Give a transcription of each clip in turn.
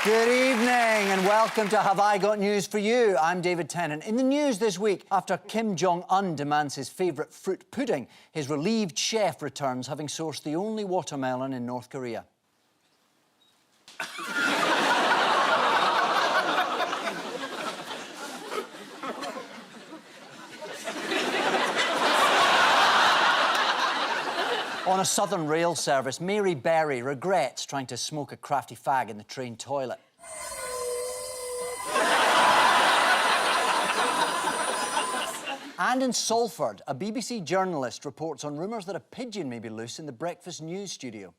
Good evening and welcome to Have I Got News For You? I'm David Tennant. In the news this week, after Kim Jong-un demands his favourite fruit pudding, his relieved chef returns having sourced the only watermelon in North Korea. On a Southern rail service, Mary Berry regrets trying to smoke a crafty fag in the train toilet. And in Salford, a BBC journalist reports on rumours that a pigeon may be loose in the breakfast news studio.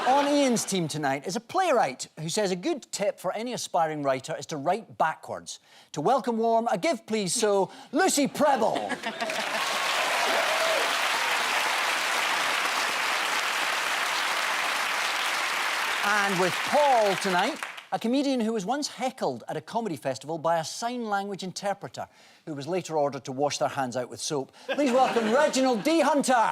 On Ian's team tonight is a playwright who says a good tip for any aspiring writer is to write backwards. To welcome warm, a give please so, Lucy Prebble. And with Paul tonight, a comedian who was once heckled at a comedy festival by a sign language interpreter who was later ordered to wash their hands out with soap. Please welcome Reginald D. Hunter.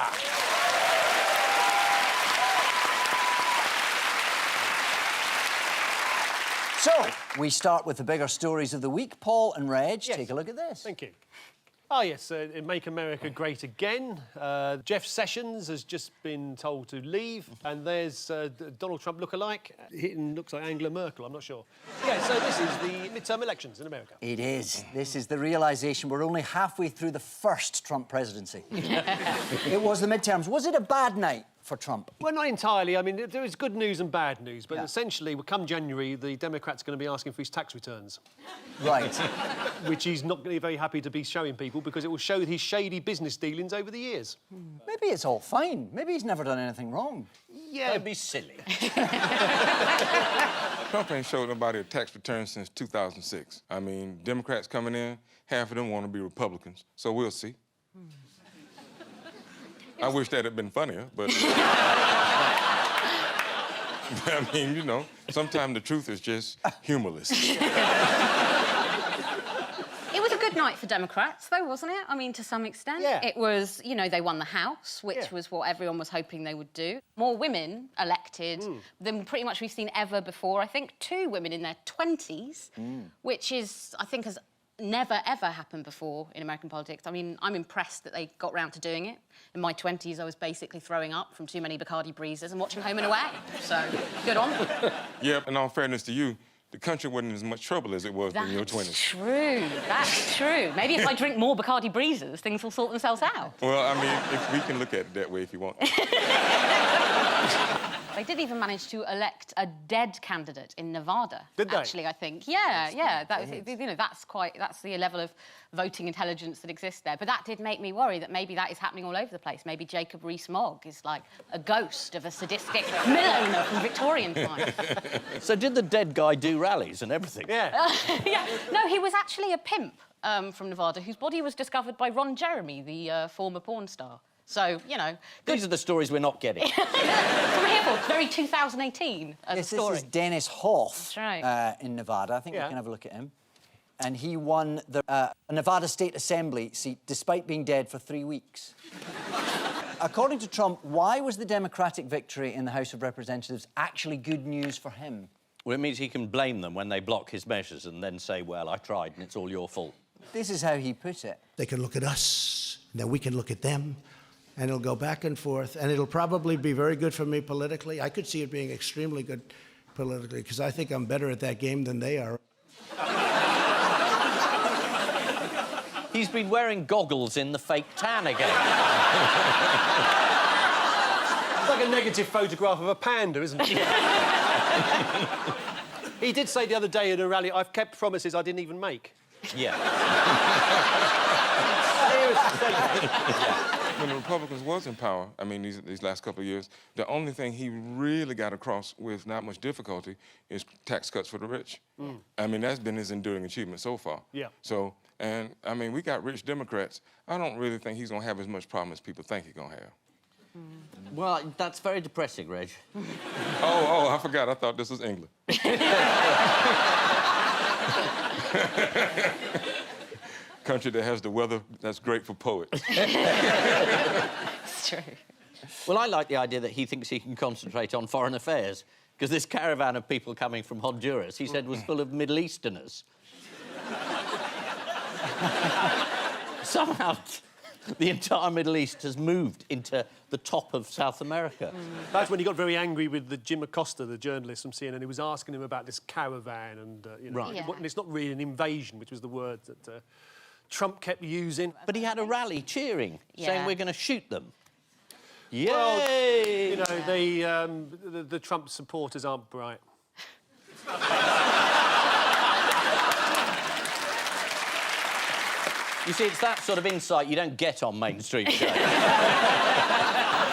So, we start with the bigger stories of the week. Paul and Reg, yes. Take a look at this. Thank you. Oh, yes, Make America Great Again. Jeff Sessions has just been told to leave, and there's Donald Trump lookalike. Hitting looks like Angela Merkel, I'm not sure. Yeah, so this is the midterm elections in America. It is. This is the realisation we're only halfway through the first Trump presidency. It was the midterms. Was it a bad night for Trump? Well, not entirely. I mean, there is good news and bad news, but Yeah. essentially, come January, the Democrats are going to be asking for his tax returns. Right. Which he's not going to be very happy to be showing people because it will show his shady business dealings over the years. Maybe it's all fine. Maybe he's never done anything wrong. Yeah. Don't be silly. Trump ain't showed nobody a tax return since 2006. I mean, Democrats coming in, half of them want to be Republicans, so we'll see. I wish that had been funnier, but... I mean, you know, sometimes the truth is just humorless. It was a good night for Democrats, though, wasn't it? I mean, to some extent. Yeah. It was, you know, they won the House, which Yeah. was what everyone was hoping they would do. More women elected than pretty much we've seen ever before. I think 2 women in their 20s, which is, I think, has never, ever happened before in American politics. I mean, I'm impressed that they got round to doing it. In my 20s, I was basically throwing up from too many Bacardi breezes and watching Home and Away. So, good on them. Yeah, in all fairness to you, the country wasn't in as much trouble as it was in your 20s. That's true. That's true. Maybe if I drink more Bacardi breezes, things will sort themselves out. Well, I mean, if we can look at it that way if you want. They did even manage to elect a dead candidate in Nevada. Did they? Actually, I think. Yeah. That was, you know, that's the level of voting intelligence that exists there. But that did make me worry that maybe that is happening all over the place. Maybe Jacob Rees-Mogg is like a ghost of a sadistic mill owner from Victorian times. So did the dead guy do rallies and everything? Yeah. Yeah. No, he was actually a pimp from Nevada whose body was discovered by Ron Jeremy, the former porn star. So, you know... These are the stories we're not getting. That's what we're here for. It's very 2018 as a story. This is Dennis Hoff That's right. in Nevada. I think we Yeah. can have a look at him. And he won the Nevada State Assembly seat despite being dead for 3 weeks. According to Trump, why was the Democratic victory in the House of Representatives actually good news for him? Well, it means he can blame them when they block his measures and then say, well, I tried and it's all your fault. This is how he put it. They can look at us, and then we can look at them, and it'll go back and forth, and it'll probably be very good for me politically. I could see it being extremely good politically, because I think I'm better at that game than they are. He's been wearing goggles in the fake tan again. It's like a negative photograph of a panda, isn't it? He did say the other day in a rally, I've kept promises I didn't even make. Yeah. When the Republicans was in power, I mean, these last couple of years, the only thing he really got across with not much difficulty is tax cuts for the rich. I mean, that's been his enduring achievement so far. Yeah. So, and, I mean, we got rich Democrats. I don't really think he's going to have as much problem as people think he's going to have. Well, that's very depressing, Reg. Oh, I forgot. I thought this was England. country that has the weather that's great for poets. It's true. Well, I like the idea that he thinks he can concentrate on foreign affairs, because this caravan of people coming from Honduras, he said, was full of Middle Easterners. Somehow the entire Middle East has moved into the top of South America. That's when he got very angry with Jim Acosta, the journalist from CNN, who was asking him about this caravan and, you know... Right. Yeah. And it's not really an invasion, which was the word that Trump kept using. But he had a rally cheering, Yeah. saying we're going to shoot them. Yay! Well, you know, the Trump supporters aren't bright. You see, it's that sort of insight you don't get on mainstream shows.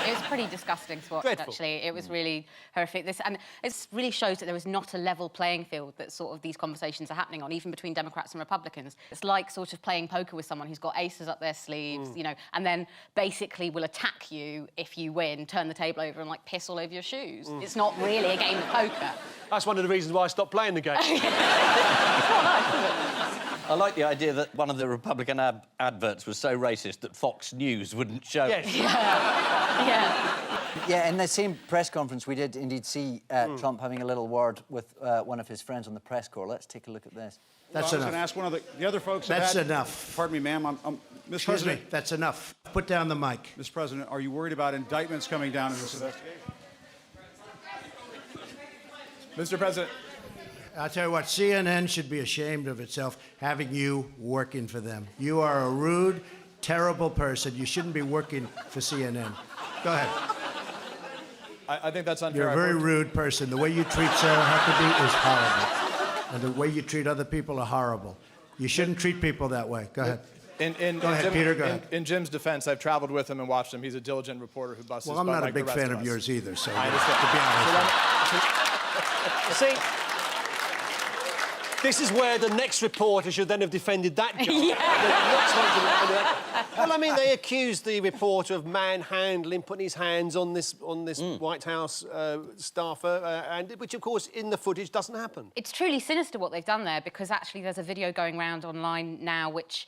It was pretty disgusting to watch, Dreadful. actually. It was really horrific. And it really shows that there is not a level playing field that sort of these conversations are happening on, even between Democrats and Republicans. It's like sort of playing poker with someone who's got aces up their sleeves, you know, and then basically will attack you if you win, turn the table over and, like, piss all over your shoes. It's not really a game of poker. That's one of the reasons why I stopped playing the game. I like the idea that one of the Republican adverts was so racist that Fox News wouldn't show it. Yes. Yeah. Yeah, in the same press conference, we did indeed see Trump having a little word with one of his friends on the press corps. Let's take a look at this. That's well, I was enough. going to ask one of the other folks. That's enough. Pardon me, ma'am. Mr. Excuse President, me, that's enough. Put down the mic. Mr. President, are you worried about indictments coming down in this investigation? Mr. President. I'll tell you what, CNN should be ashamed of itself having you working for them. You are a rude, terrible person. You shouldn't be working for CNN. Go ahead. I think that's unfair. You're a very rude person. The way you treat Sarah Huckabee is horrible. And the way you treat other people are horrible. You shouldn't treat people that way. Go ahead. Go ahead, Peter, go ahead. In Jim's defense, I've traveled with him and watched him. He's a diligent reporter who busts his butt Well, I'm not a like the big rest fan of of us. yours either, so I understand. to be honest. See, this is where the next reporter should then have defended that job. Well, I mean, they accused the reporter of manhandling, putting his hands on this White House staffer, and which, of course, in the footage doesn't happen. It's truly sinister what they've done there, because actually there's a video going around online now which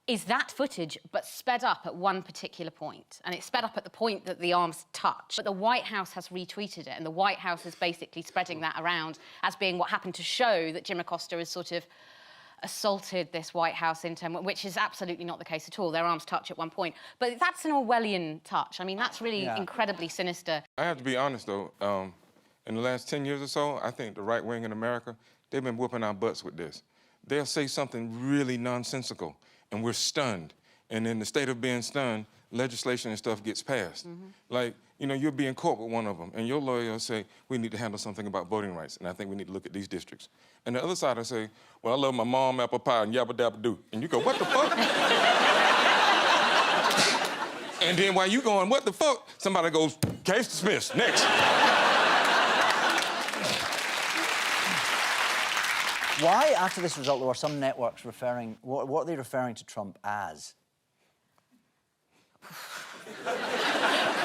is that footage, but sped up at one particular point. And it's sped up at the point that the arms touch. But the White House has retweeted it, and the White House is basically spreading that around as being what happened to show that Jim Acosta has sort of assaulted this White House intern, which is absolutely not the case at all. Their arms touch at one point. But that's an Orwellian touch. I mean, that's really incredibly sinister. I have to be honest, though. In the last 10 years or so, I think the right wing in America, they've been whooping our butts with this. They'll say something really nonsensical, and we're stunned. And in the state of being stunned, legislation and stuff gets passed. Like, you know, you'll be in court with one of them, and your lawyer will say, we need to handle something about voting rights, and I think we need to look at these districts. And the other side will say, well, I love my mom, apple pie, and yabba dabba do. And you go, what the fuck? And then while you going, what the fuck? Somebody goes, case dismissed, next. Why, after this result, there were some networks referring... What are they referring to Trump as?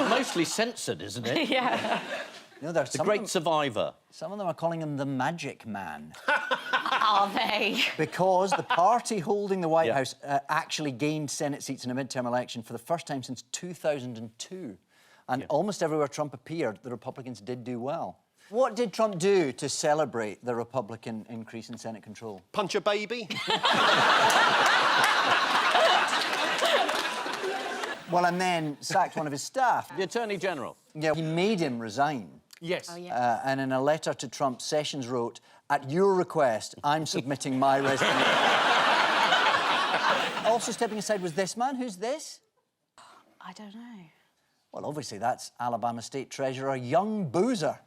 Mostly censored, isn't it? Yeah. You know, there's The Great Survivor. Some of them are calling him the Magic Man. Are they? Because the party holding the White Yeah. House actually gained Senate seats in a midterm election for the first time since 2002. And almost everywhere Trump appeared, the Republicans did do well. What did Trump do to celebrate the Republican increase in Senate control? Punch a baby? Well, and then sacked one of his staff. The Attorney General. Yeah, he made him resign. Yes. Oh, yeah. And in a letter to Trump, Sessions wrote, at your request, I'm submitting my resignation. Also stepping aside was this man. Who's this? I don't know. Well, obviously, that's Alabama State Treasurer Young Boozer.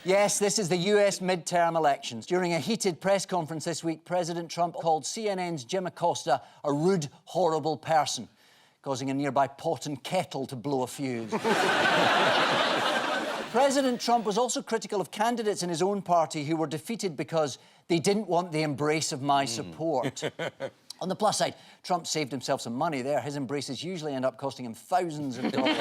Yes, this is the US midterm elections. During a heated press conference this week, President Trump called CNN's Jim Acosta a rude, horrible person, causing a nearby pot and kettle to blow a fuse. President Trump was also critical of candidates in his own party who were defeated because they didn't want the embrace of my support. On the plus side, Trump saved himself some money there. His embraces usually end up costing him thousands of dollars.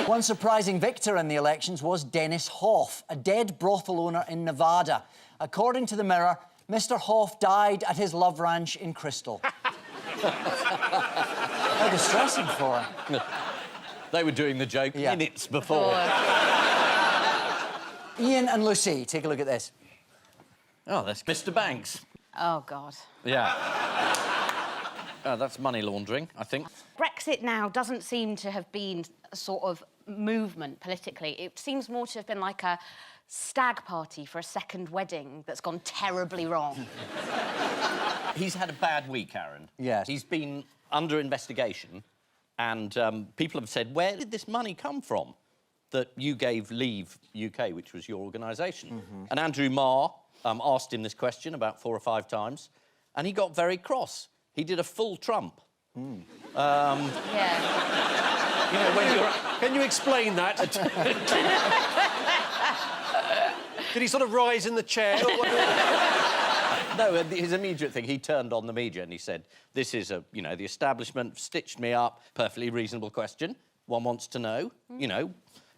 One surprising victor in the elections was Dennis Hoff, a dead brothel owner in Nevada. According to the Mirror, Mr. Hoff died at his love ranch in Crystal. How distressing for him. They were doing the joke minutes before. Ian and Lucy, take a look at this. Oh, that's Mr. Banks. Oh, God. Yeah. That's money laundering, I think. Brexit now doesn't seem to have been a sort of movement politically. It seems more to have been like a stag party for a second wedding that's gone terribly wrong. He's had a bad week, Aaron. Yes. He's been under investigation, and people have said, where did this money come from that you gave Leave UK, which was your organisation? And Andrew Marr asked him this question about 4 or 5 times, and he got very cross. He did a full Trump. Yeah. You know, when you're... Can you explain that? Did he sort of rise in the chair? No, his immediate thing, he turned on the media and he said, this is you know, the establishment stitched me up. Perfectly reasonable question. One wants to know, you know,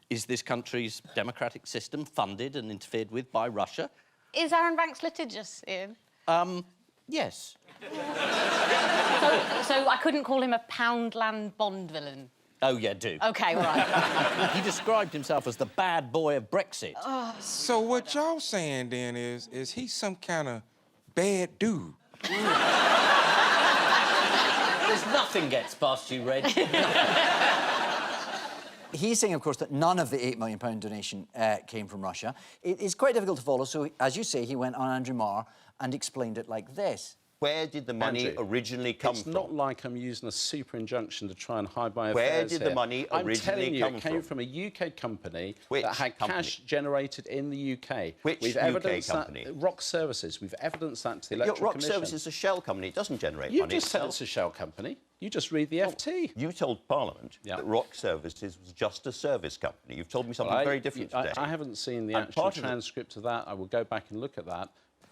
is this country's democratic system funded and interfered with by Russia? Is Aaron Banks litigious, Ian? Yes. So I couldn't call him a Poundland Bond villain? Oh, yeah, do. OK, all right. He described himself as the bad boy of Brexit. So what y'all saying then is he some kind of bad dude? There's nothing gets past you, Red. He's saying, of course, that none of the £8 million donation came from Russia. It is quite difficult to follow, so, as you say, he went on Andrew Marr and explained it like this. Where did the money originally come from? It's not like I'm using a super injunction to try and hide my Where affairs did here. the money I'm originally telling you, come it came from a UK company Which that had company? cash generated in the UK. Which We've UK evidenced company? That, Rock Services. We've evidenced that to the Your Electoral Rock Commission. Service is a shell company. It doesn't generate You money just said itself. it's a shell company. You just read the FT. You told Parliament that Rock Services was just a service company. You've told me something very different today. I haven't seen the And actual part of it- transcript of that. I will go back and look at that.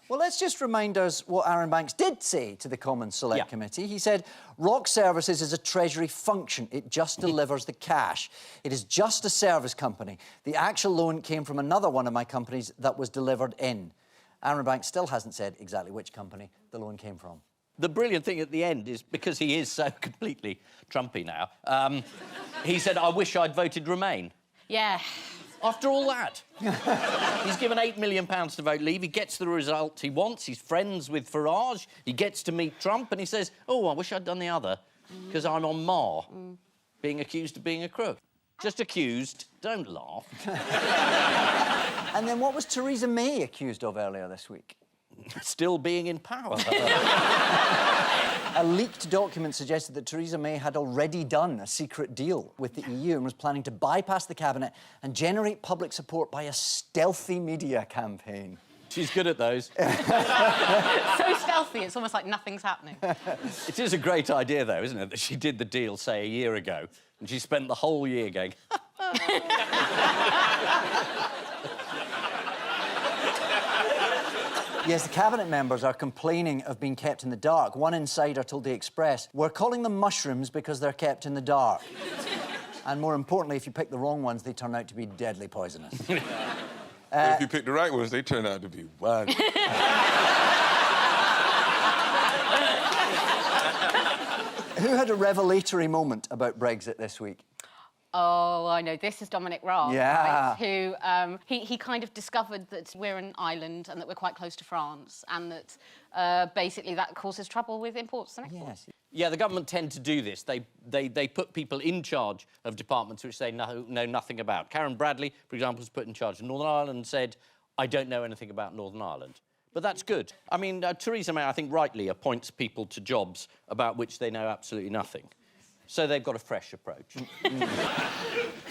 Well, let's just remind us what Aaron Banks did say to the Commons Select Committee. He said, Rock Services is a treasury function. It just delivers the cash. It is just a service company. The actual loan came from another one of my companies that was delivered in. Aaron Banks still hasn't said exactly which company the loan came from. The brilliant thing at the end is, because he is so completely Trumpy now, he said, I wish I'd voted Remain. Yeah. After all that. He's given £8 million to vote Leave. He gets the result he wants. He's friends with Farage. He gets to meet Trump and he says, oh, I wish I'd done the other because I'm on Mar, being accused of being a crook. Just accused. Don't laugh. And then what was Theresa May accused of earlier this week? Still being in power. A leaked document suggested that Theresa May had already done a secret deal with the EU and was planning to bypass the cabinet and generate public support by a stealthy media campaign. She's good at those. So stealthy, it's almost like nothing's happening. It is a great idea, though, isn't it, that she did the deal, say, a year ago, and she spent the whole year going... Yes, the cabinet members are complaining of being kept in the dark. One insider told The Express, we're calling them mushrooms because they're kept in the dark. And more importantly, if you pick the wrong ones, they turn out to be deadly poisonous. But if you pick the right ones, they turn out to be wild. Who had a revelatory moment about Brexit this week? Oh, I know. This is Dominic Raab, Yeah. right, who he kind of discovered that we're an island and that we're quite close to France and that basically that causes trouble with imports and exports. Yes. Yeah, the government tend to do this. They put people in charge of departments which they know nothing about. Karen Bradley, for example, was put in charge of Northern Ireland and said, I don't know anything about Northern Ireland. But that's good. I mean, Theresa May, I think, rightly appoints people to jobs about which they know absolutely nothing. So they've got a fresh approach.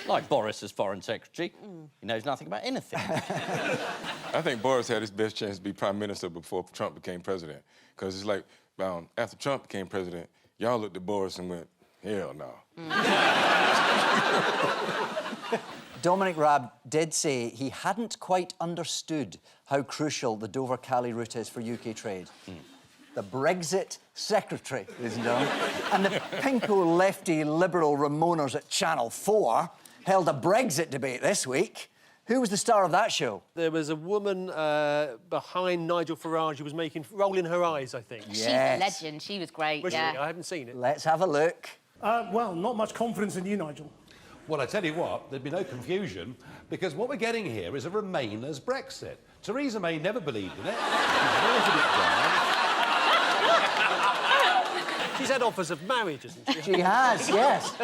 Like Boris as Foreign Secretary. He knows nothing about anything. I think Boris had his best chance to be prime minister before Trump became president. Because it's like, after Trump became president, y'all looked at Boris and went, hell no. Dominic Raab did say he hadn't quite understood how crucial the Dover-Calais route is for UK trade. The Brexit secretary, ladies and gentlemen, and the pinko lefty liberal Ramoners at Channel 4 held a Brexit debate this week. Who was the star of that show? There was a woman behind Nigel Farage who was rolling her eyes, I think. She's a legend. She was great, Was she? yeah. I haven't seen it. Let's have a look. Well, not much confidence in you, Nigel. Well, I tell you what, there'd be no confusion, because what we're getting here is a Remainers Brexit. Theresa May never believed in it. She's watered it down. She's had offers of marriage, hasn't she? She has, yes.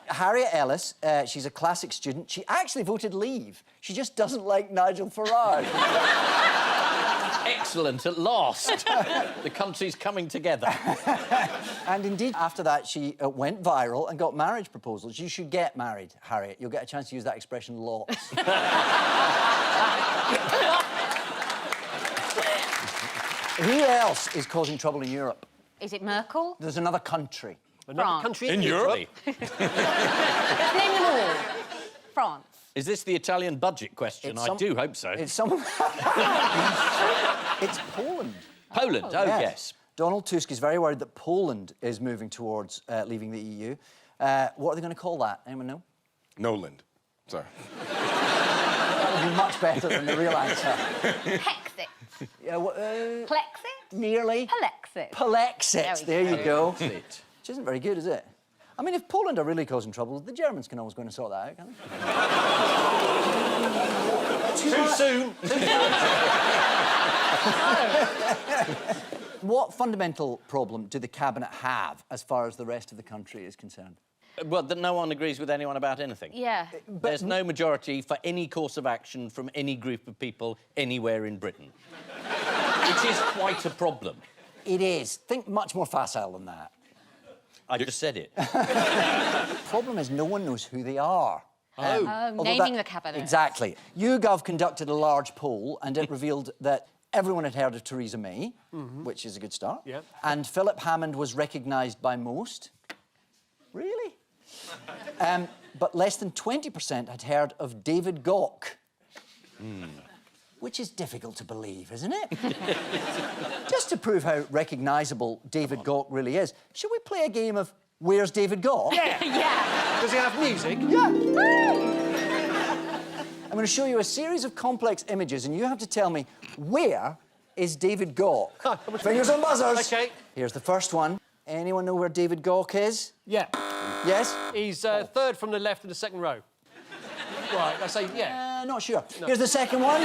Harriet Ellis, she's a classic student. She actually voted Leave. She just doesn't like Nigel Farage. Excellent, at last. The country's coming together. And indeed, after that, she went viral and got marriage proposals. You should get married, Harriet. You'll get a chance to use that expression lots. Who else is causing trouble in Europe? Is it Merkel? There's another country. Another country in Europe? Name them all. France. Is this the Italian budget question? I do hope so. It's someone... It's Poland. Poland, oh, yes. Donald Tusk is very worried that Poland is moving towards leaving the EU. What are they going to call that? Anyone know? Noland. Sorry. That would be much better than the real answer. Hexit. Yeah, Plexit? Nearly. Polexit. Polexit. There you go. Polexit. Which isn't very good, is it? I mean, if Poland are really causing trouble, the Germans can always go and sort that out, can't they? Too soon. What fundamental problem do the Cabinet have as far as the rest of the country is concerned? Well, that no one agrees with anyone about anything. Yeah. There's no majority for any course of action from any group of people anywhere in Britain. Which is quite a problem. It is. Think much more facile than that. I just said it. The problem is no one knows who they are. Naming the cabinet. Exactly. YouGov conducted a large poll and it revealed that everyone had heard of Theresa May, which is a good start. Yeah. And Philip Hammond was recognised by most. Really? But less than 20% had heard of David Gauck. Which is difficult to believe, isn't it? Just to prove how recognisable David Gauck really is, should we play a game of Where's David Gauck? Yeah. Yeah. Does he have music? Yeah. I'm going to show you a series of complex images, and you have to tell me where is David Gauck. Fingers on buzzers. OK. Here's the first one. Anyone know where David Gauck is? Yeah. Yes? He's third from the left of the second row. Right, I say, yeah. Not sure. No. Here's the second one.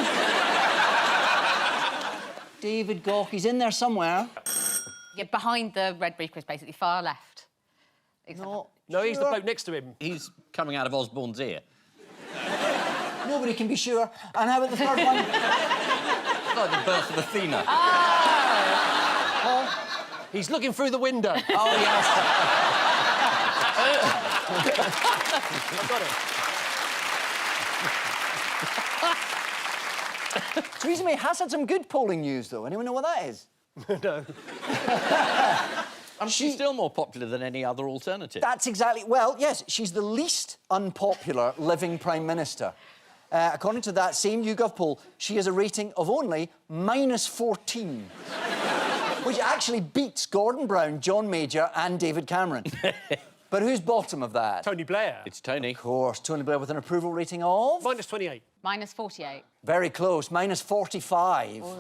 David Gauck, he's in there somewhere. Yeah, behind the red briefcase, basically, far left. Exactly. No, he's the bloke next to him. He's coming out of Osborne's ear. Nobody can be sure. And how about the third one? It's like the birth of Athena. He's looking through the window. Oh, yes. I've got it. Theresa May has had some good polling news, though. Anyone know what that is? No. And she's still more popular than any other alternative. That's exactly... Well, yes, she's the least unpopular living Prime Minister. According to that same YouGov poll, she has a rating of only -14. Which actually beats Gordon Brown, John Major and David Cameron. But who's bottom of that? Tony Blair. It's Tony. Of course, Tony Blair with an approval rating of... -28. -48. Very close, -45. Oh.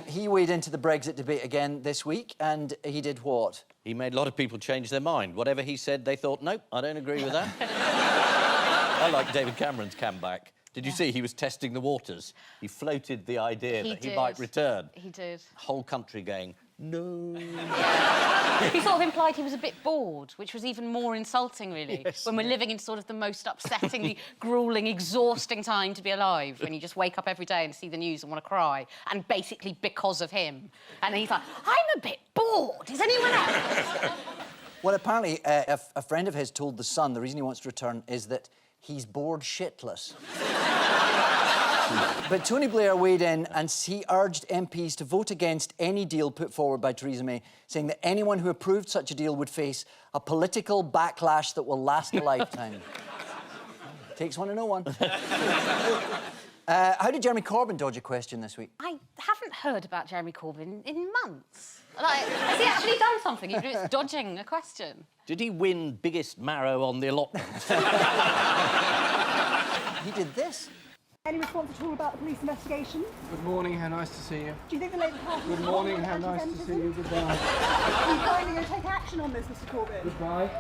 He weighed into the Brexit debate again this week, and he did what? He made a lot of people change their mind. Whatever he said, they thought, nope, I don't agree with that. I like David Cameron's comeback. Did you see he was testing the waters? He floated the idea that he might return. He did. Whole country going, no. He sort of implied he was a bit bored, which was even more insulting, really. Yes. When we're living in sort of the most upsettingly, gruelling, exhausting time to be alive, when you just wake up every day and see the news and want to cry, and basically because of him. And he's like, I'm a bit bored. Is anyone else? Well, apparently, a friend of his told The Sun the reason he wants to return is that he's bored shitless. But Tony Blair weighed in and he urged MPs to vote against any deal put forward by Theresa May, saying that anyone who approved such a deal would face a political backlash that will last a lifetime. Takes one to know one. How did Jeremy Corbyn dodge a question this week? I haven't heard about Jeremy Corbyn in months. Like, has he actually done something, even if it's dodging a question? Did he win biggest marrow on the allotment? He did this. Any response at all about the police investigation? Good morning, how nice to see you. Do you think the Labour Party... Good morning, how nice to see you. Goodbye. Are you finally going to take action on this, Mr Corbyn? Goodbye.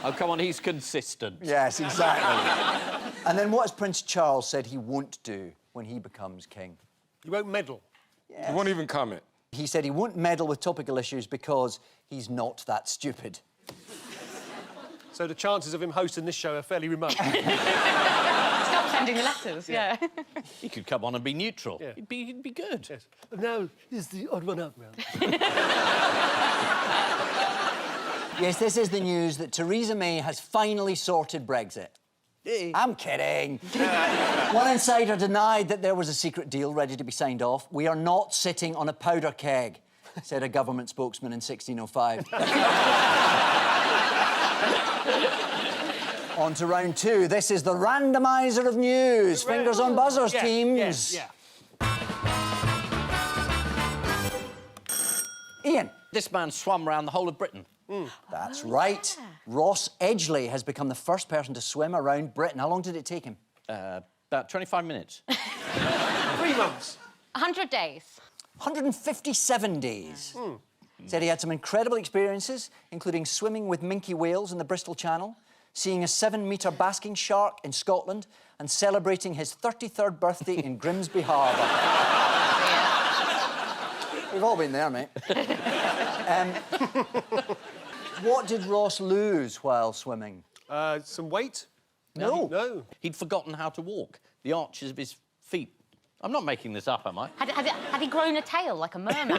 Oh, come on, he's consistent. Yes, exactly. And then what has Prince Charles said he won't do when he becomes king? He won't meddle. Yes. He won't even comment. He said he won't meddle with topical issues because he's not that stupid. So the chances of him hosting this show are fairly remote. Stop sending the letters, yeah. He could come on and be neutral. Yeah. He'd be good. Yes. Now, here's the odd one out round. Yes, this is the news that Theresa May has finally sorted Brexit. I'm kidding. One insider denied that there was a secret deal ready to be signed off. We are not sitting on a powder keg, said a government spokesman in 1605. On to round two. This is the randomiser of news. Fingers on buzzers, teams. Yeah. Ian. This man swam around the whole of Britain. That's right. Ross Edgley has become the first person to swim around Britain. How long did it take him? About 25 minutes. 3 months. 100 days. 157 days. Said he had some incredible experiences, including swimming with minke whales in the Bristol Channel, seeing a 7-metre basking shark in Scotland, and celebrating his 33rd birthday in Grimsby Harbour. We've all been there, mate. What did Ross lose while swimming? Some weight? No. No. He'd forgotten how to walk. The arches of his feet. I'm not making this up, am I? Had he grown a tail like a merman?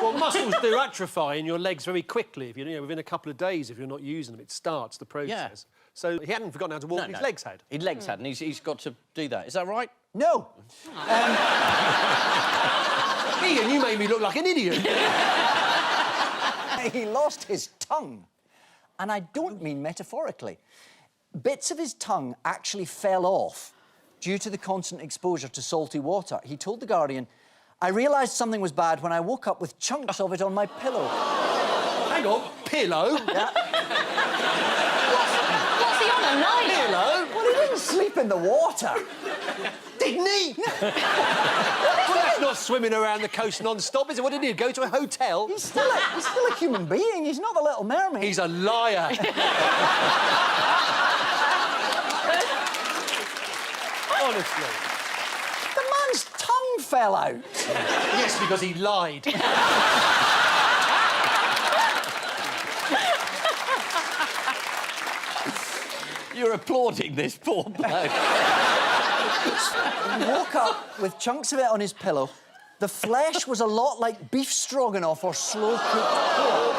Well, muscles do atrophy in your legs very quickly. If you know, within a couple of days, if you're not using them, it starts the process. Yeah. So he hadn't forgotten how to walk, No, his no. legs had. His legs had, and he's got to do that. Is that right? No. Ian, you made me look like an idiot. He lost his tongue. And I don't mean metaphorically. Bits of his tongue actually fell off due to the constant exposure to salty water. He told The Guardian, "I realised something was bad when I woke up with chunks of it on my pillow." Hang on, pillow? Yeah. What's he on, a night? Pillow? Well, he didn't sleep in the water. Didn't he? Well, that's not swimming around the coast non-stop, is it? What did he do? Go to a hotel? He's still a human being. He's not the Little Mermaid. He's a liar. Honestly. The man's tongue fell out. Yes, because he lied. You're applauding this poor bloke. He woke up with chunks of it on his pillow. The flesh was a lot like beef stroganoff or slow-cooked pork.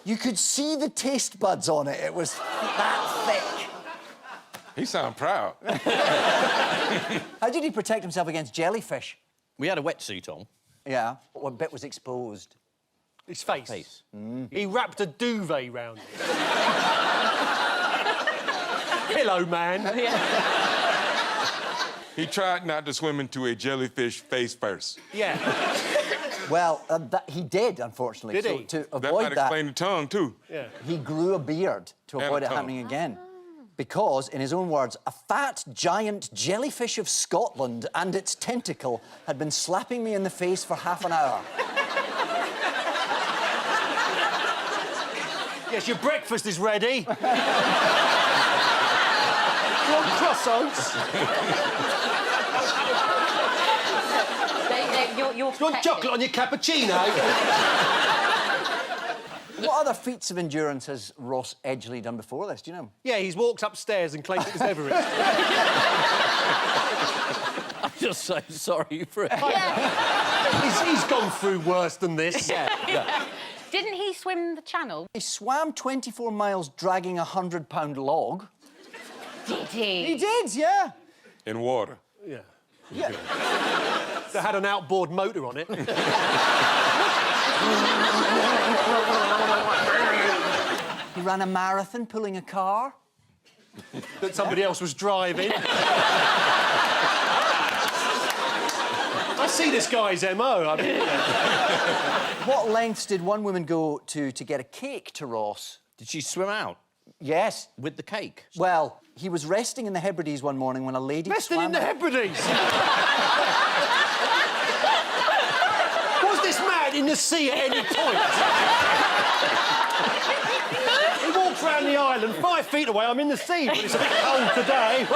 You could see the taste buds on it. It was that thick. He sounds proud. How did he protect himself against jellyfish? We had a wetsuit on. Yeah. What bit was exposed? His face. He wrapped a duvet round it. Pillow man. He tried not to swim into a jellyfish face first. Yeah. Well, he did, unfortunately. Did so he? to That avoid might that, explain the tongue, too. Yeah. he grew a beard to And avoid a it tongue. happening again. Because, in his own words, a fat, giant jellyfish of Scotland and its tentacle had been slapping me in the face for half an hour. Yes, your breakfast is ready. You want croissants? You're You want protected. chocolate on your cappuccino? What other feats of endurance has Ross Edgley done before this? Do you know? Yeah, he's walked upstairs and claimed it was Everest. I'm just so sorry for him. He's gone through worse than this. Yeah. Didn't he swim the channel? He swam 24 miles dragging a 100-pound log. Did he? He did, yeah. In water. Yeah. Yeah. That had an outboard motor on it. He ran a marathon pulling a car. That somebody else was driving. see this guy's MO. I mean, What lengths did one woman go to get a cake to Ross? Did she swim out Yes. with the cake? Well, he was resting in the Hebrides one morning when a lady resting swam in the out. Hebrides. Was this man in the sea at any point? He walks around the island 5 feet away. I'm in the sea, but it's a bit cold today.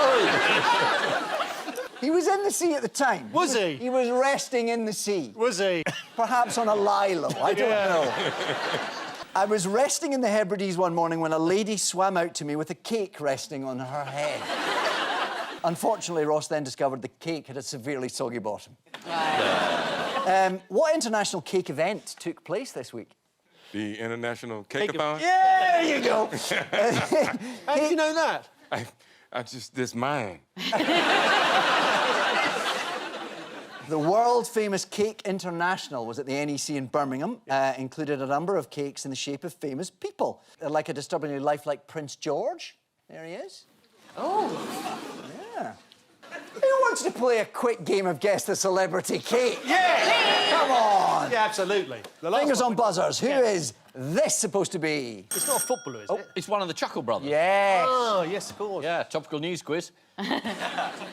He was in the sea at the time. Was he? He was resting in the sea. Was he? Perhaps on a lilo, I don't know. I was resting in the Hebrides one morning when a lady swam out to me with a cake resting on her head. Unfortunately, Ross then discovered the cake had a severely soggy bottom. Right. What international cake event took place this week? The International Cake-a-thon? Yeah, there you go. How did you know that? This mine. The world-famous Cake International was at the NEC in Birmingham. Included a number of cakes in the shape of famous people, like a disturbingly lifelike Prince George. There he is. Oh. Yeah. Who wants to play a quick game of Guess the Celebrity Cake? Yeah! Come on! Yeah, absolutely. The last Fingers one on buzzers. Who is this supposed to be? It's not a footballer, is it? It's one of the Chuckle Brothers. Yes. Oh, yes, of course. Yeah, topical news quiz.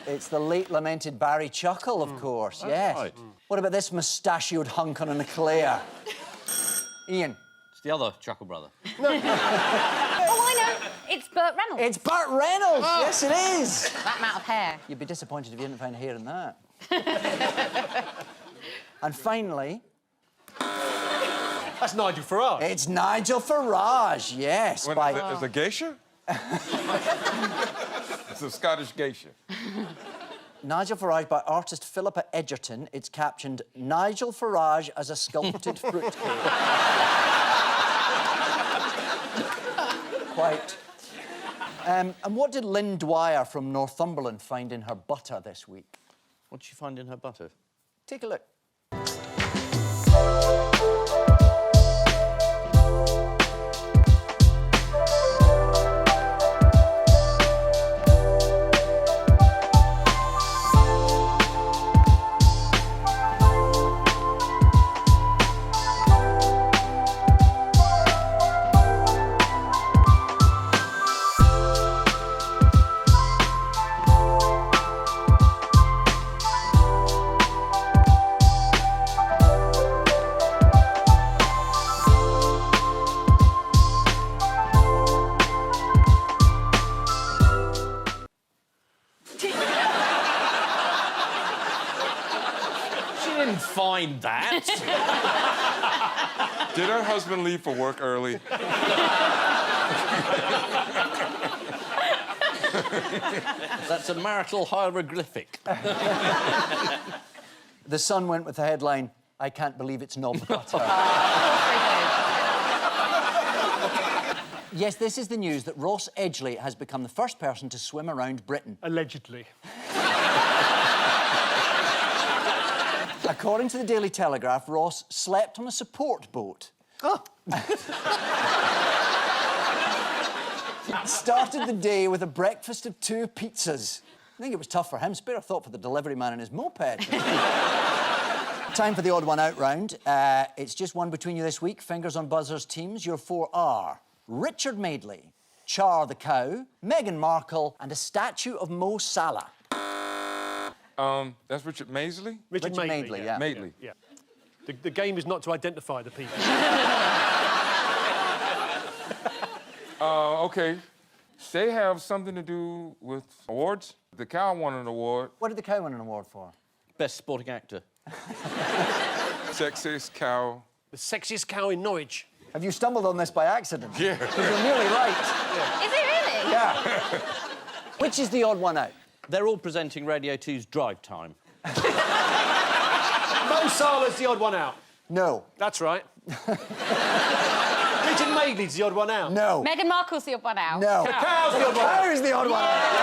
It's the late lamented Barry Chuckle, of course. Yes. right. What about this mustachioed hunk on an eclair? Ian. It's the other Chuckle Brother. Oh, I know. It's Burt Reynolds. It's Burt Reynolds. Yes, it is. That amount of hair. You'd be disappointed if you didn't find hair in that. And finally, That's Nigel Farage. it's Nigel Farage. Yes. What, by... is it a geisha? It's a Scottish geisha. Nigel Farage by artist Philippa Edgerton. It's captioned, Nigel Farage as a sculpted fruitcake. Quite. And what did Lynn Dwyer from Northumberland find in her butter this week? What did you find in her butter? Take a look. Find that. Did her husband leave for work early? That's a marital hieroglyphic. The Sun went with the headline, I can't believe it's not butter. Yes, this is the news that Ross Edgley has become the first person to swim around Britain. Allegedly. According to the Daily Telegraph, Ross slept on a support boat. Oh. Started the day with a breakfast of 2 pizzas. I think it was tough for him. Spare a thought for the delivery man in his moped. Time for the odd one out round. It's just one between you this week. Fingers on buzzers teams. Your 4 are Richard Madeley, Char the cow, Meghan Markle, and a statue of Mo Salah. That's Richard Madeley? Richard Madeley, yeah. Madeley. Yeah. The game is not to identify the people. Okay. They have something to do with awards. The cow won an award. What did the cow win an award for? Best supporting actor. Sexiest cow. The sexiest cow in Norwich. Have you stumbled on this by accident? Yeah. Because you're nearly right. Is it really? Yeah. Which is the odd one out? They're all presenting Radio 2's Drive Time. Mo Salah's the odd one out. No. That's right. Richard Madeley's the odd one out. No. Meghan Markle's the odd one out. No. The cow's the odd one out. Cow's the odd one out.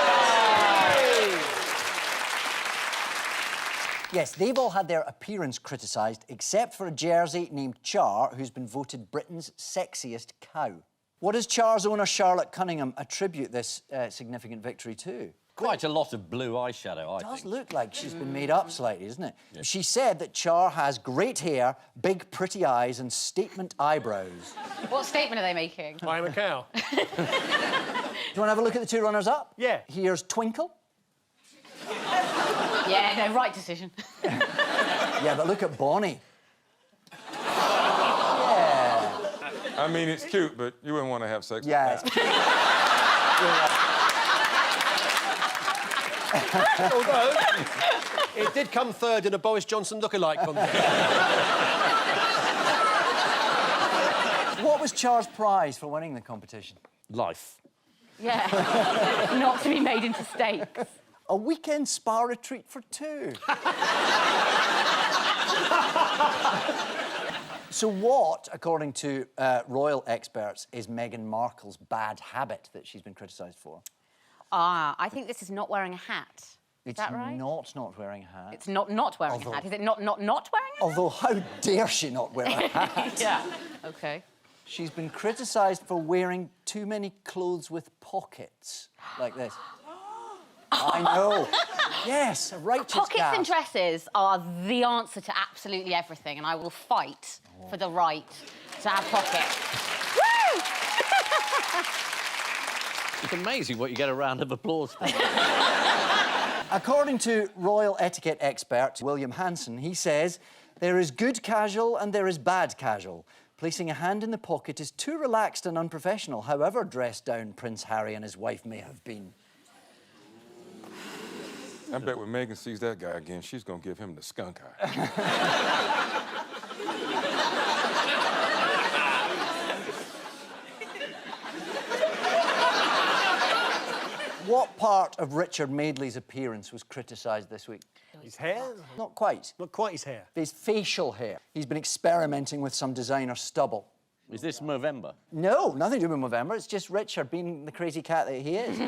Yes, they've all had their appearance criticised, except for a Jersey named Char, who's been voted Britain's sexiest cow. What does Char's owner, Charlotte Cunningham, attribute this significant victory to? Quite a lot of blue eyeshadow, I It does think. look like she's been made up slightly, doesn't it? Yeah. She said that Char has great hair, big pretty eyes and statement eyebrows. What statement are they making? I am a cow. Do you want to have a look at the two runners-up? Yeah. Here's Twinkle. Yeah, no, right decision. Yeah, but look at Bonnie. Yeah. I mean, it's cute, but you wouldn't want to have sex with Yeah. that. Although, it did come third in a Boris Johnson lookalike contest. What was Char's prize for winning the competition? Life. Yeah. Not to be made into steaks. A weekend spa retreat for two. So what, according to royal experts, is Meghan Markle's bad habit that she's been criticised for? I think this is not wearing a hat. Is that right? It's not wearing a hat. It's not wearing a hat. Is it not wearing a hat? Although, how dare she not wear a hat? Yeah. OK. She's been criticised for wearing too many clothes with pockets, like this. I know. Yes, a righteous Pockets gas. and dresses are the answer to absolutely everything, and I will fight for the right to have pockets. It's amazing what you get a round of applause for. According to royal etiquette expert William Hanson, he says, there is good casual and there is bad casual. Placing a hand in the pocket is too relaxed and unprofessional, however dressed down Prince Harry and his wife may have been. I bet when Meghan sees that guy again, she's going to give him the skunk eye. What part of Richard Madeley's appearance was criticised this week? His hair? Not quite. Not quite his hair. His facial hair. He's been experimenting with some designer stubble. Is this Movember? No, nothing to do with Movember. It's just Richard being the crazy cat that he is.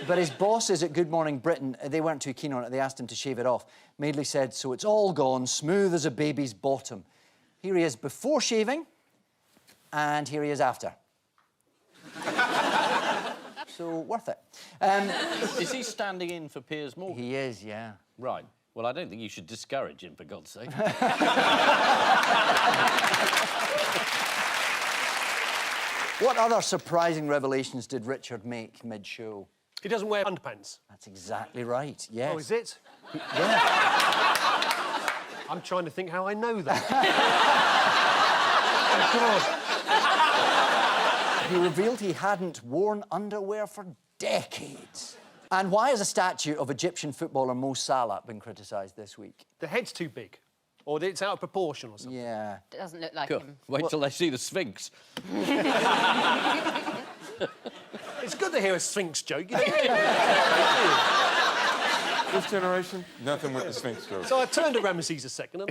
But his bosses at Good Morning Britain, they weren't too keen on it. They asked him to shave it off. Madeley said, so it's all gone, smooth as a baby's bottom. Here he is before shaving, and here he is after. So, worth it. Is he standing in for Piers Morgan? He is, yeah. Right. Well, I don't think you should discourage him, for God's sake. What other surprising revelations did Richard make mid-show? He doesn't wear underpants. That's exactly right, yes. Oh, is it? Yeah. I'm trying to think how I know that. Oh, God. He revealed he hadn't worn underwear for decades. And why has a statue of Egyptian footballer Mo Salah been criticised this week? The head's too big. Or it's out of proportion or something. Yeah. It doesn't look like Cool. him. Wait till they see the Sphinx. It's good to hear a Sphinx joke. You know? This generation, nothing with the Sphinx joke. So I turned to Ramesses a second.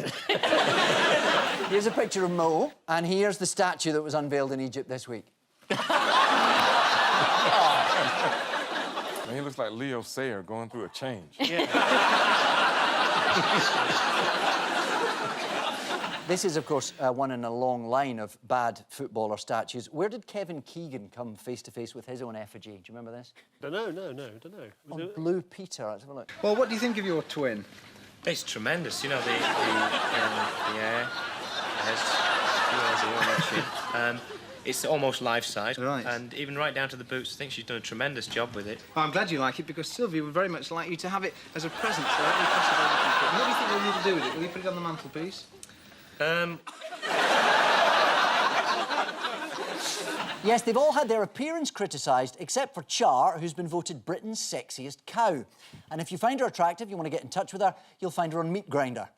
Here's a picture of Mo, and here's the statue that was unveiled in Egypt this week. Man, he looks like Leo Sayer going through a change. Yeah. This is, of course, one in a long line of bad footballer statues. Where did Kevin Keegan come face-to-face with his own effigy? Do you remember this? Don't know. On Blue Peter. Let's have a look. Well, what do you think of your twin? It's tremendous, you know, the hair. It's almost life-size. Right. And even right down to the boots, I think she's done a tremendous job with it. Well, I'm glad you like it, because Sylvia would very much like you to have it as a present. So let me pass it over to you. What do you think you'll need to do with it? Will you put it on the mantelpiece? Yes, they've all had their appearance criticised, except for Char, who's been voted Britain's sexiest cow. And if you find her attractive, you want to get in touch with her, you'll find her on Meat Grinder.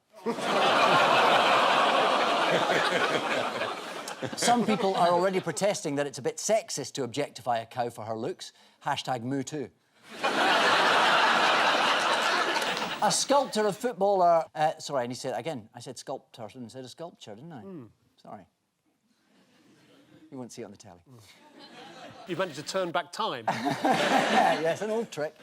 Some people are already protesting that it's a bit sexist to objectify a cow for her looks. #MooToo. A sculptor of footballer... sorry, I need to say it again. I said sculptor instead of sculpture, didn't I? Sorry. You won't see it on the telly. You managed to turn back time. Yes, an old trick.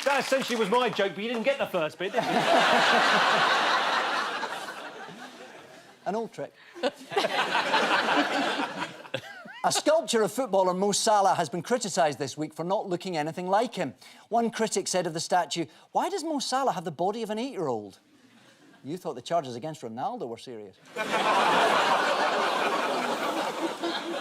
That essentially was my joke, but you didn't get the first bit, did you? An old trick. A sculpture of footballer Mo Salah has been criticised this week for not looking anything like him. One critic said of the statue, "Why does Mo Salah have the body of an 8-year-old?" You thought the charges against Ronaldo were serious.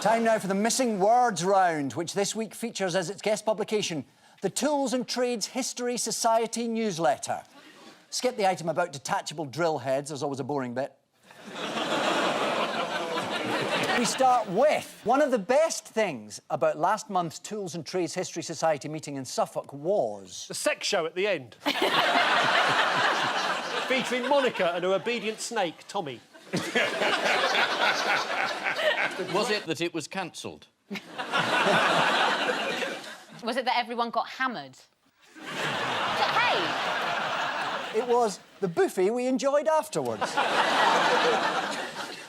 Time now for the Missing Words round, which this week features as its guest publication the Tools and Trades History Society newsletter. Skip the item about detachable drill heads, there's always a boring bit. We start with one of the best things about last month's Tools and Trades History Society meeting in Suffolk was... the sex show at the end. Featuring Monica and her obedient snake, Tommy. Was it that it was cancelled? Was it that everyone got hammered? Hey! It was the buffet we enjoyed afterwards.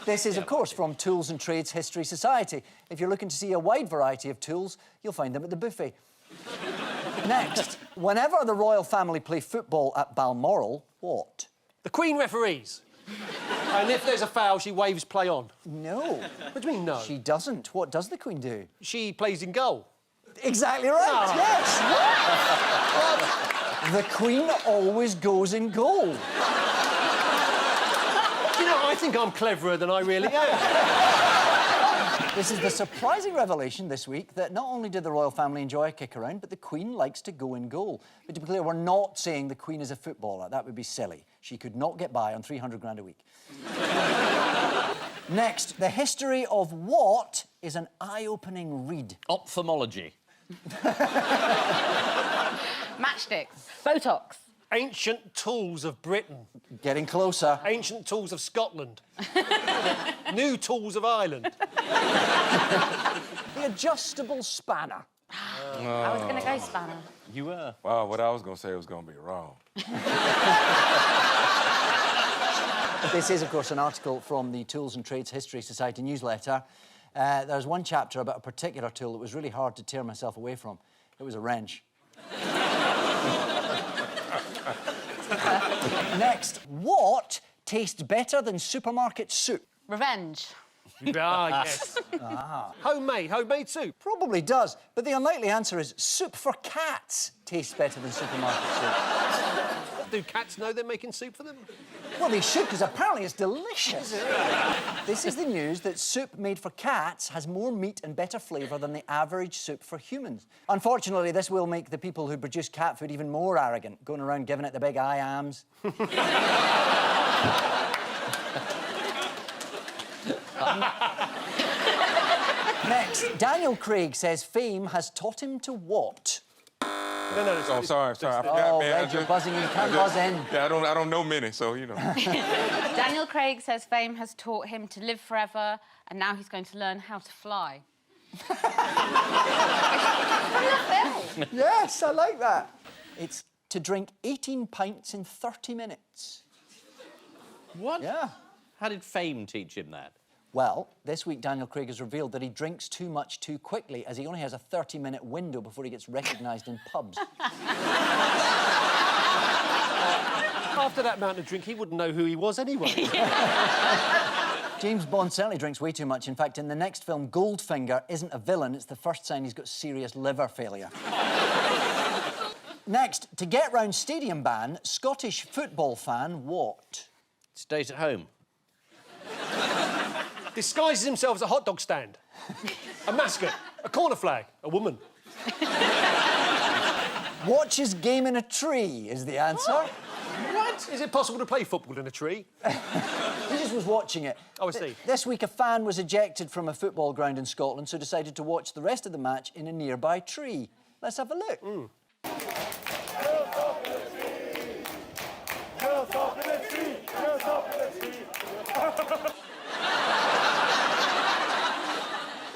This is, of course, from Tools and Trades History Society. If you're looking to see a wide variety of tools, you'll find them at the buffet. Next, whenever the royal family play football at Balmoral, what? The Queen referees. And if there's a foul, she waves play on. No. What do you mean, no? She doesn't. What does the Queen do? She plays in goal. Exactly right, yes. The Queen always goes in goal. You know, I think I'm cleverer than I really am. This is the surprising revelation this week that not only did the royal family enjoy a kick around, but the Queen likes to go in goal. But to be clear, we're not saying the Queen is a footballer. That would be silly. She could not get by on 300 grand a week. Next, the history of what is an eye-opening read. Ophthalmology. Matchsticks. Botox. Ancient tools of Britain. Getting closer. Ancient tools of Scotland. New tools of Ireland. The adjustable spanner. I was going to go spanner. You were. Wow, what I was going to say was going to be wrong. This is, of course, an article from the Tools and Trades History Society newsletter. There's one chapter about a particular tool that was really hard to tear myself away from. It was a wrench. Next, what tastes better than supermarket soup? Revenge. Yes. Homemade soup. Probably does, but the unlikely answer is soup for cats tastes better than supermarket soup. Do cats know they're making soup for them? Well, they should, because apparently it's delicious. This is the news that soup made for cats has more meat and better flavour than the average soup for humans. Unfortunately, this will make the people who produce cat food even more arrogant, going around giving it the big I-ams. Next, Daniel Craig says fame has taught him to what? No. Oh, sorry. I forgot, man. Red, you're buzzing in. You can't buzz in. Yeah, I don't know many, so, you know. Daniel Craig says fame has taught him to live forever, and now he's going to learn how to fly. Yes, I like that. It's to drink 18 pints in 30 minutes. What? Yeah. How did fame teach him that? Well, this week Daniel Craig has revealed that he drinks too much too quickly, as he only has a 30-minute window before he gets recognised in pubs. After that amount of drink, he wouldn't know who he was anyway. James Bond certainly drinks way too much. In fact, in the next film, Goldfinger isn't a villain. It's the first sign he's got serious liver failure. Next, to get round stadium ban, Scottish football fan what? Stays at home. Disguises himself as a hot dog stand. A mascot. A corner flag. A woman. Watches game in a tree is the answer. What? Is it possible to play football in a tree? He just was watching it. Oh, I see. This week, a fan was ejected from a football ground in Scotland, so decided to watch the rest of the match in a nearby tree. Let's have a look.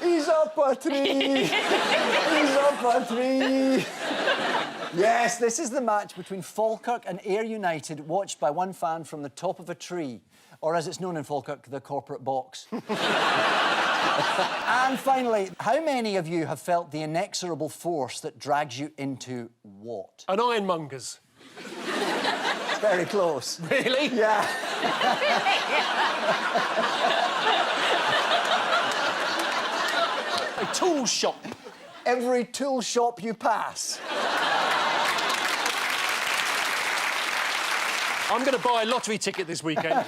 He's up a tree! He's up a tree! Yes, this is the match between Falkirk and Ayr United, watched by one fan from the top of a tree, or as it's known in Falkirk, the corporate box. And finally, how many of you have felt the inexorable force that drags you into what? An ironmonger's. Very close. Really? Yeah. A tool shop. Every tool shop you pass. I'm going to buy a lottery ticket this weekend.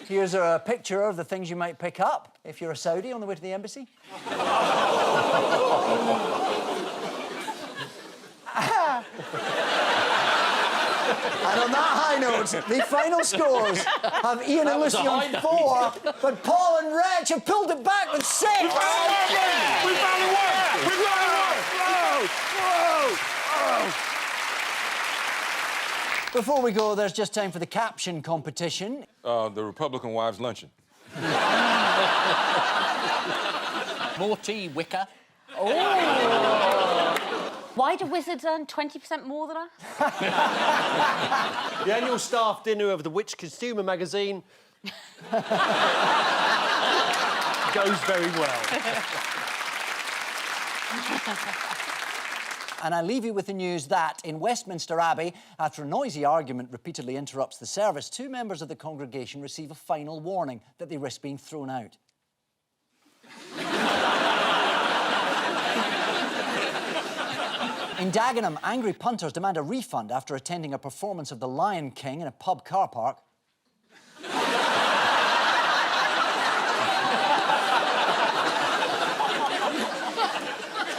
Here's a picture of the things you might pick up if you're a Saudi on the way to the embassy. And on that high note, the final scores have Ian and Lucy on 4, but Paul and Reg have pulled it back with 6. We finally won! We finally won! Before we go, there's just time for the caption competition. The Republican wives luncheon. More tea, Wicker. Why do wizards earn 20% more than us? The annual staff dinner of the Witch Consumer magazine goes very well. And I leave you with the news that in Westminster Abbey, after a noisy argument repeatedly interrupts the service, 2 members of the congregation receive a final warning that they risk being thrown out. In Dagenham, angry punters demand a refund after attending a performance of The Lion King in a pub car park.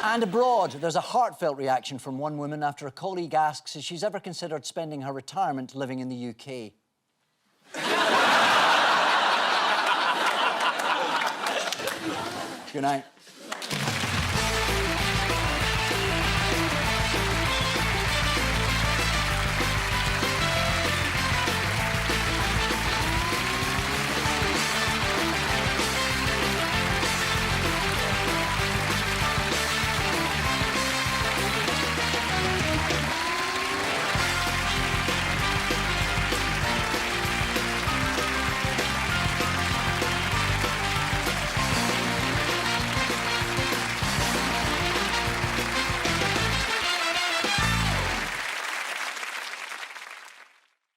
And abroad, there's a heartfelt reaction from one woman after a colleague asks if she's ever considered spending her retirement living in the UK. Good night.